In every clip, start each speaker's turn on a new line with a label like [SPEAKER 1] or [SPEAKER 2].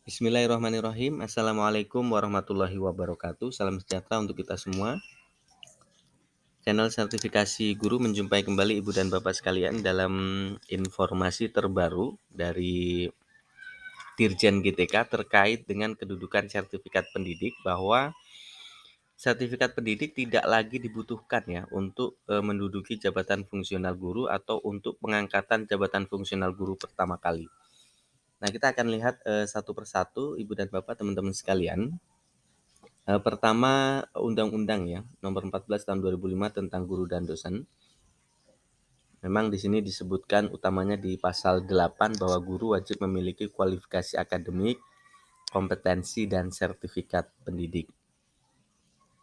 [SPEAKER 1] Bismillahirrahmanirrahim. Assalamualaikum warahmatullahi wabarakatuh. Salam sejahtera untuk kita semua. Channel Sertifikasi Guru menjumpai kembali Ibu dan Bapak sekalian dalam informasi terbaru dari Dirjen GTK terkait dengan kedudukan sertifikat pendidik, bahwa sertifikat pendidik tidak lagi dibutuhkan ya untuk menduduki jabatan fungsional guru atau untuk pengangkatan jabatan fungsional guru pertama kali. Nah, kita akan lihat satu persatu Ibu dan Bapak, teman-teman sekalian. Pertama, Undang-Undang ya, Nomor 14 Tahun 2005 tentang Guru dan Dosen. Memang di sini disebutkan utamanya di pasal 8 bahwa guru wajib memiliki kualifikasi akademik, kompetensi, dan sertifikat pendidik.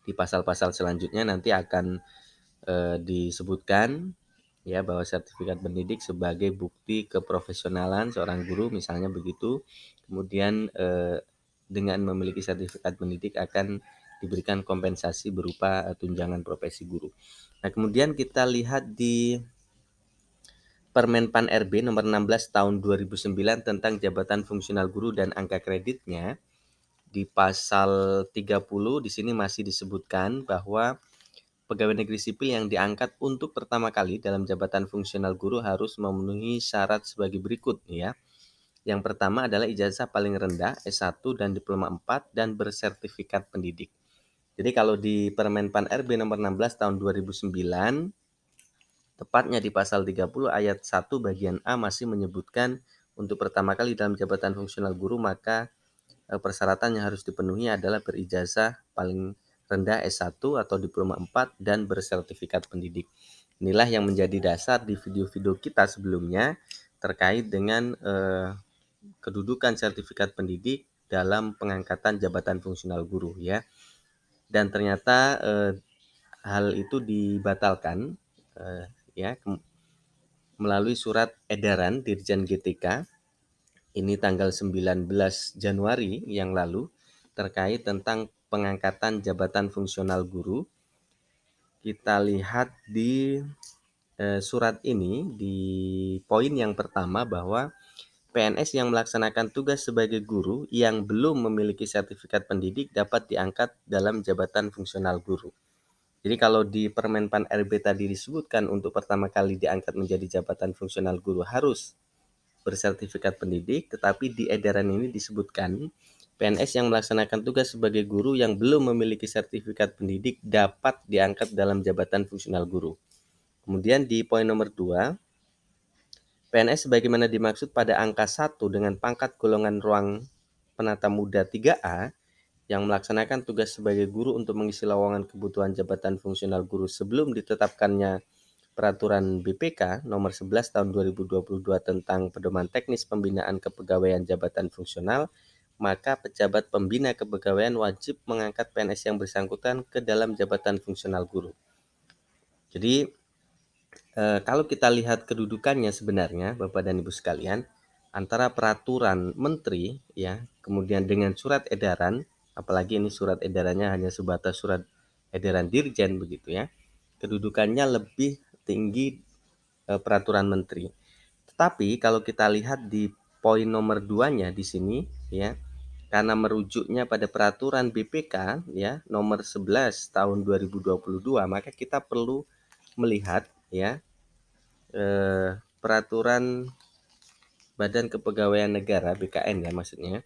[SPEAKER 1] Di pasal-pasal selanjutnya nanti akan disebutkan ya bahwa sertifikat pendidik sebagai bukti keprofesionalan seorang guru, misalnya begitu. Kemudian dengan memiliki sertifikat pendidik akan diberikan kompensasi berupa tunjangan profesi guru. Nah, kemudian kita lihat di Permen-Pan RB nomor 16 tahun 2009 tentang jabatan fungsional guru dan angka kreditnya. Di pasal 30 di sini masih disebutkan bahwa pegawai negeri sipil yang diangkat untuk pertama kali dalam jabatan fungsional guru harus memenuhi syarat sebagai berikut ya. Yang pertama adalah ijazah paling rendah S1 dan diploma 4 dan bersertifikat pendidik. Jadi kalau di Permen-Pan RB nomor 16 tahun 2009, tepatnya di pasal 30 ayat 1 bagian A masih menyebutkan untuk pertama kali dalam jabatan fungsional guru maka persyaratan yang harus dipenuhi adalah berijazah paling rendah S1 atau diploma 4 dan bersertifikat pendidik. Inilah yang menjadi dasar di video-video kita sebelumnya terkait dengan kedudukan sertifikat pendidik dalam pengangkatan jabatan fungsional guru ya. Dan ternyata hal itu dibatalkan ya melalui surat edaran Dirjen GTK ini tanggal 19 Januari yang lalu terkait tentang pengangkatan jabatan fungsional guru. Kita lihat di surat ini di poin yang pertama bahwa PNS yang melaksanakan tugas sebagai guru yang belum memiliki sertifikat pendidik dapat diangkat dalam jabatan fungsional guru. Jadi kalau di Permen-Pan RB tadi disebutkan untuk pertama kali diangkat menjadi jabatan fungsional guru harus bersertifikat pendidik, tetapi di edaran ini disebutkan PNS yang melaksanakan tugas sebagai guru yang belum memiliki sertifikat pendidik dapat diangkat dalam jabatan fungsional guru. Kemudian di poin nomor 2, PNS sebagaimana dimaksud pada angka 1 dengan pangkat golongan ruang penata muda 3A yang melaksanakan tugas sebagai guru untuk mengisi lowongan kebutuhan jabatan fungsional guru sebelum ditetapkannya Peraturan BPK nomor 11 tahun 2022 tentang pedoman teknis pembinaan kepegawaian jabatan fungsional, maka pejabat pembina kepegawaian wajib mengangkat PNS yang bersangkutan ke dalam jabatan fungsional guru. Jadi kalau kita lihat kedudukannya sebenarnya Bapak dan Ibu sekalian, antara peraturan menteri ya, kemudian dengan surat edaran, apalagi ini surat edarannya hanya sebatas surat edaran dirjen begitu ya, kedudukannya lebih tinggi peraturan menteri. Tetapi kalau kita lihat di poin nomor 2-nya di sini ya, karena merujuknya pada peraturan BPK ya nomor 11 tahun 2022, maka kita perlu melihat ya peraturan Badan Kepegawaian Negara BKN ya maksudnya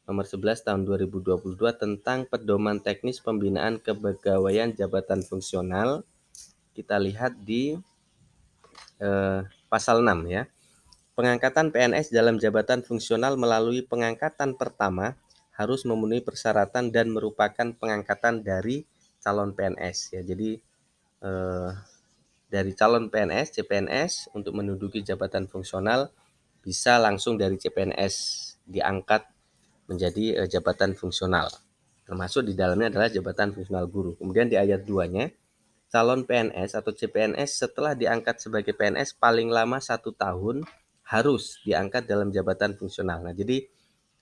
[SPEAKER 1] nomor 11 tahun 2022 tentang pedoman teknis pembinaan kepegawaian jabatan fungsional. Kita lihat di pasal 6 ya. Pengangkatan PNS dalam jabatan fungsional melalui pengangkatan pertama harus memenuhi persyaratan dan merupakan pengangkatan dari calon PNS ya. Jadi dari calon PNS, CPNS untuk menduduki jabatan fungsional bisa langsung dari CPNS diangkat menjadi jabatan fungsional. Termasuk di dalamnya adalah jabatan fungsional guru. Kemudian di ayat 2-nya, calon PNS atau CPNS setelah diangkat sebagai PNS paling lama 1 tahun harus diangkat dalam jabatan fungsional. Nah, jadi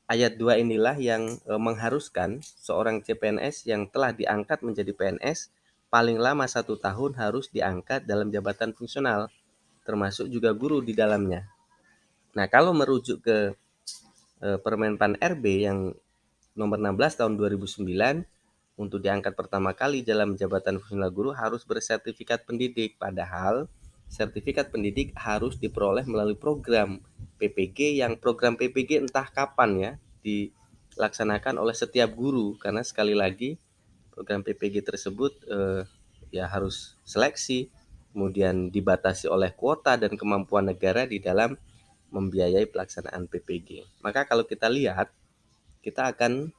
[SPEAKER 1] ayat 2 inilah yang mengharuskan seorang CPNS yang telah diangkat menjadi PNS paling lama 1 tahun harus diangkat dalam jabatan fungsional, termasuk juga guru di dalamnya. Nah, kalau merujuk ke Permen-Pan RB yang nomor 16 tahun 2009 untuk diangkat pertama kali dalam jabatan fungsional guru harus bersertifikat pendidik, padahal sertifikat pendidik harus diperoleh melalui program PPG yang program PPG entah kapan ya dilaksanakan oleh setiap guru, karena sekali lagi program PPG tersebut ya harus seleksi, kemudian dibatasi oleh kuota dan kemampuan negara di dalam membiayai pelaksanaan PPG. Maka kalau kita lihat, kita akan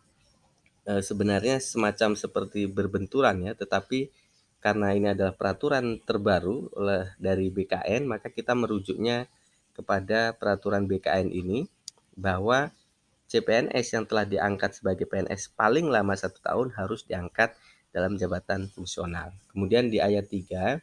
[SPEAKER 1] sebenarnya semacam seperti berbenturan ya, tetapi karena ini adalah peraturan terbaru dari BKN, maka kita merujuknya kepada peraturan BKN ini bahwa CPNS yang telah diangkat sebagai PNS paling lama 1 tahun harus diangkat dalam jabatan fungsional. Kemudian di ayat 3,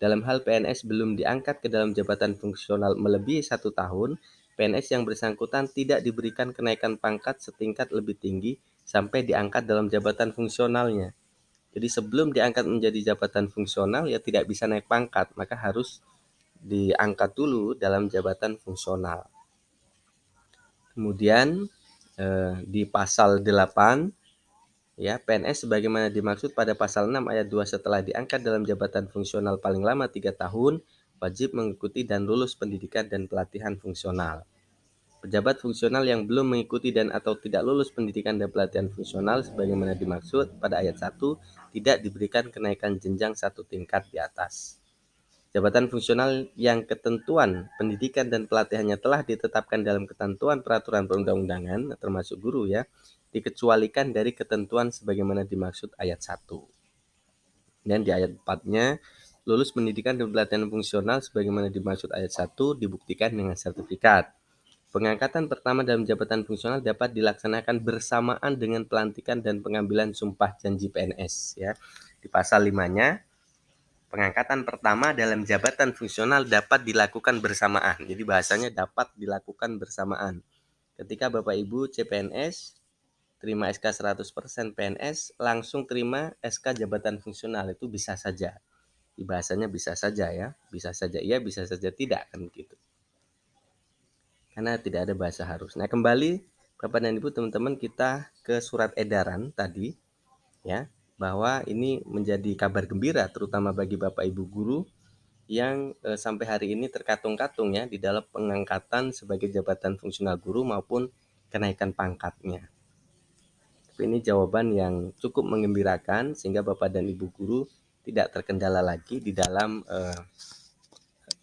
[SPEAKER 1] dalam hal PNS belum diangkat ke dalam jabatan fungsional melebihi 1 tahun, PNS yang bersangkutan tidak diberikan kenaikan pangkat setingkat lebih tinggi sampai diangkat dalam jabatan fungsionalnya. Jadi sebelum diangkat menjadi jabatan fungsional ya tidak bisa naik pangkat, maka harus diangkat dulu dalam jabatan fungsional. Kemudian di pasal 8 ya, PNS sebagaimana dimaksud pada pasal 6 ayat 2 setelah diangkat dalam jabatan fungsional paling lama 3 tahun, wajib mengikuti dan lulus pendidikan dan pelatihan fungsional. Pejabat fungsional yang belum mengikuti dan atau tidak lulus pendidikan dan pelatihan fungsional sebagaimana dimaksud pada ayat 1 tidak diberikan kenaikan jenjang 1 tingkat di atas. Jabatan fungsional yang ketentuan pendidikan dan pelatihannya telah ditetapkan dalam ketentuan peraturan perundang-undangan, termasuk guru ya, dikecualikan dari ketentuan sebagaimana dimaksud ayat 1. Dan di ayat 4-nya, lulus pendidikan dan pelatihan fungsional sebagaimana dimaksud ayat 1 dibuktikan dengan sertifikat. Pengangkatan pertama dalam jabatan fungsional dapat dilaksanakan bersamaan dengan pelantikan dan pengambilan sumpah janji PNS ya. Di pasal 5-nya, pengangkatan pertama dalam jabatan fungsional dapat dilakukan bersamaan. Jadi bahasanya dapat dilakukan bersamaan. Ketika Bapak Ibu CPNS terima SK 100% PNS, langsung terima SK jabatan fungsional, itu bisa saja. Di bahasanya bisa saja ya. Bisa saja iya, bisa saja tidak, kan begitu. Karena tidak ada bahasa harus. Nah, kembali Bapak dan Ibu teman-teman kita ke surat edaran tadi ya, bahwa ini menjadi kabar gembira terutama bagi Bapak Ibu guru yang sampai hari ini terkatung-katung ya di dalam pengangkatan sebagai jabatan fungsional guru maupun kenaikan pangkatnya. Tapi ini jawaban yang cukup menggembirakan sehingga Bapak dan Ibu guru tidak terkendala lagi di dalam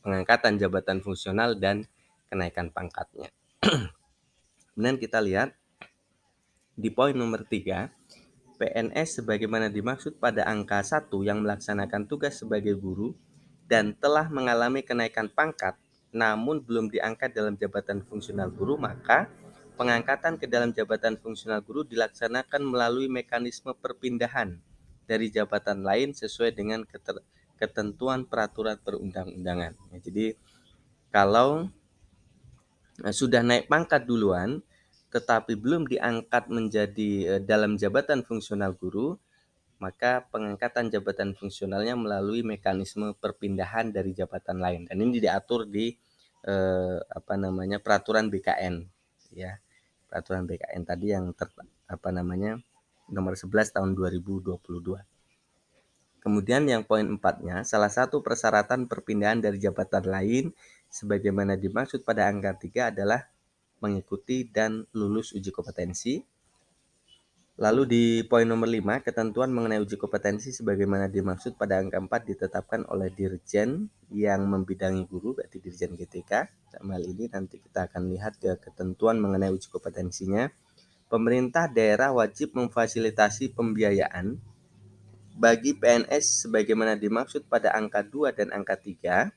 [SPEAKER 1] pengangkatan jabatan fungsional dan kenaikan pangkatnya. Kemudian kita lihat di poin nomor 3, PNS sebagaimana dimaksud pada angka 1 yang melaksanakan tugas sebagai guru dan telah mengalami kenaikan pangkat namun belum diangkat dalam jabatan fungsional guru, maka pengangkatan ke dalam jabatan fungsional guru dilaksanakan melalui mekanisme perpindahan dari jabatan lain sesuai dengan ketentuan peraturan perundang-undangan. Jadi kalau sudah naik pangkat duluan tetapi belum diangkat menjadi dalam jabatan fungsional guru, maka pengangkatan jabatan fungsionalnya melalui mekanisme perpindahan dari jabatan lain. Dan ini diatur di peraturan BKN ya. Peraturan BKN tadi yang nomor 11 tahun 2022. Kemudian yang poin 4-nya, salah satu persyaratan perpindahan dari jabatan lain sebagaimana dimaksud pada angka 3 adalah mengikuti dan lulus uji kompetensi. Lalu di poin nomor 5, ketentuan mengenai uji kompetensi sebagaimana dimaksud pada angka 4 ditetapkan oleh Dirjen yang membidangi guru, berarti Dirjen GTK. Dalam hal ini nanti kita akan lihat ke ketentuan mengenai uji kompetensinya. Pemerintah daerah wajib memfasilitasi pembiayaan bagi PNS sebagaimana dimaksud pada angka 2 dan angka 3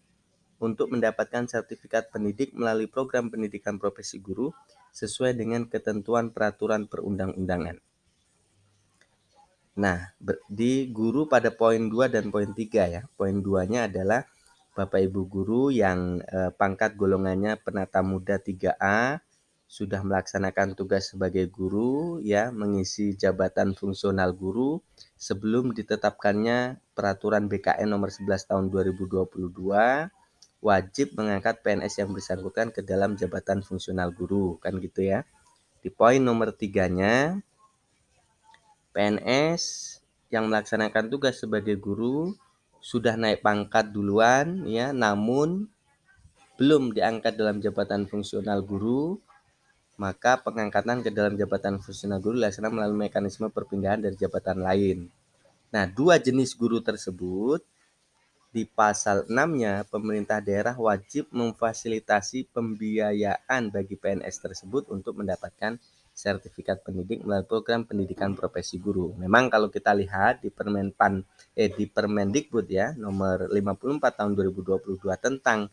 [SPEAKER 1] untuk mendapatkan sertifikat pendidik melalui program pendidikan profesi guru sesuai dengan ketentuan peraturan perundang-undangan. Nah, di guru pada poin 2 dan poin 3 ya. Poin 2-nya adalah Bapak Ibu guru yang pangkat golongannya penata muda 3A sudah melaksanakan tugas sebagai guru ya, mengisi jabatan fungsional guru sebelum ditetapkannya peraturan BKN nomor 11 tahun 2022, wajib mengangkat PNS yang bersangkutan ke dalam jabatan fungsional guru, kan gitu ya. Di poin nomor 3-nya, PNS yang melaksanakan tugas sebagai guru sudah naik pangkat duluan ya, namun belum diangkat dalam jabatan fungsional guru, maka pengangkatan ke dalam jabatan fungsional guru dilaksanakan melalui mekanisme perpindahan dari jabatan lain. Nah, 2 jenis guru tersebut di pasal 6-nya, pemerintah daerah wajib memfasilitasi pembiayaan bagi PNS tersebut untuk mendapatkan sertifikat pendidik melalui program pendidikan profesi guru. Memang kalau kita lihat di di Permendikbud ya, nomor 54 tahun 2022 tentang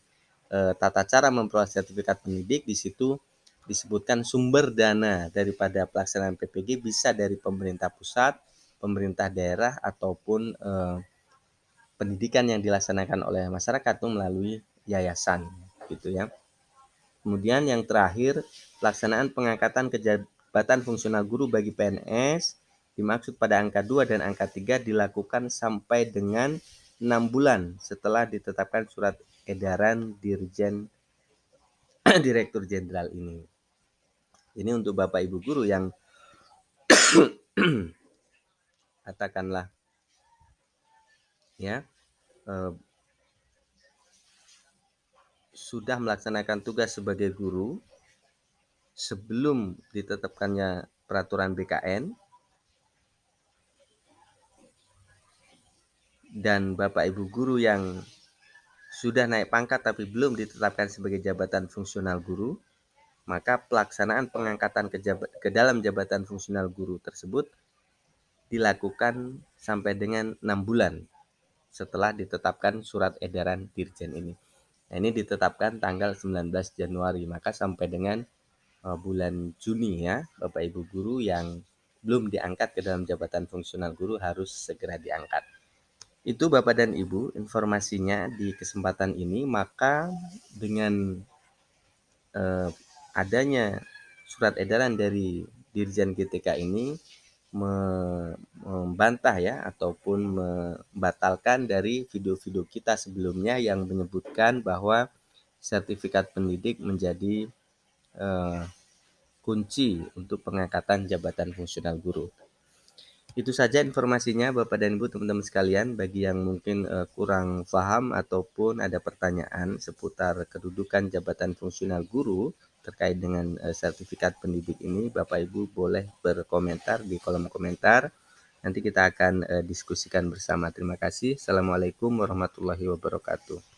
[SPEAKER 1] tata cara memperoleh sertifikat pendidik, di situ disebutkan sumber dana daripada pelaksanaan PPG bisa dari pemerintah pusat, pemerintah daerah, ataupun pendidikan yang dilaksanakan oleh masyarakat itu melalui yayasan gitu ya. Kemudian yang terakhir, pelaksanaan pengangkatan ke jabatan fungsional guru bagi PNS dimaksud pada angka 2 dan angka 3 dilakukan sampai dengan 6 bulan setelah ditetapkan surat edaran Dirjen Direktur Jenderal ini. Ini untuk Bapak Ibu guru yang katakanlah ya sudah melaksanakan tugas sebagai guru sebelum ditetapkannya peraturan BKN, dan Bapak Ibu guru yang sudah naik pangkat tapi belum ditetapkan sebagai jabatan fungsional guru, maka pelaksanaan pengangkatan ke dalam jabatan fungsional guru tersebut dilakukan sampai dengan 6 bulan setelah ditetapkan surat edaran Dirjen ini. Nah, ini ditetapkan tanggal 19 Januari, maka sampai dengan bulan Juni ya, Bapak Ibu guru yang belum diangkat ke dalam jabatan fungsional guru harus segera diangkat. Itu Bapak dan Ibu informasinya di kesempatan ini. Maka dengan adanya surat edaran dari Dirjen GTK ini membantah ya ataupun membatalkan dari video-video kita sebelumnya yang menyebutkan bahwa sertifikat pendidik menjadi kunci untuk pengangkatan jabatan fungsional guru. Itu saja informasinya Bapak dan Ibu teman-teman sekalian. Bagi yang mungkin kurang paham ataupun ada pertanyaan seputar kedudukan jabatan fungsional guru terkait dengan sertifikat pendidik ini, Bapak Ibu boleh berkomentar di kolom komentar. Nanti kita akan diskusikan bersama. Terima kasih. Assalamualaikum warahmatullahi wabarakatuh.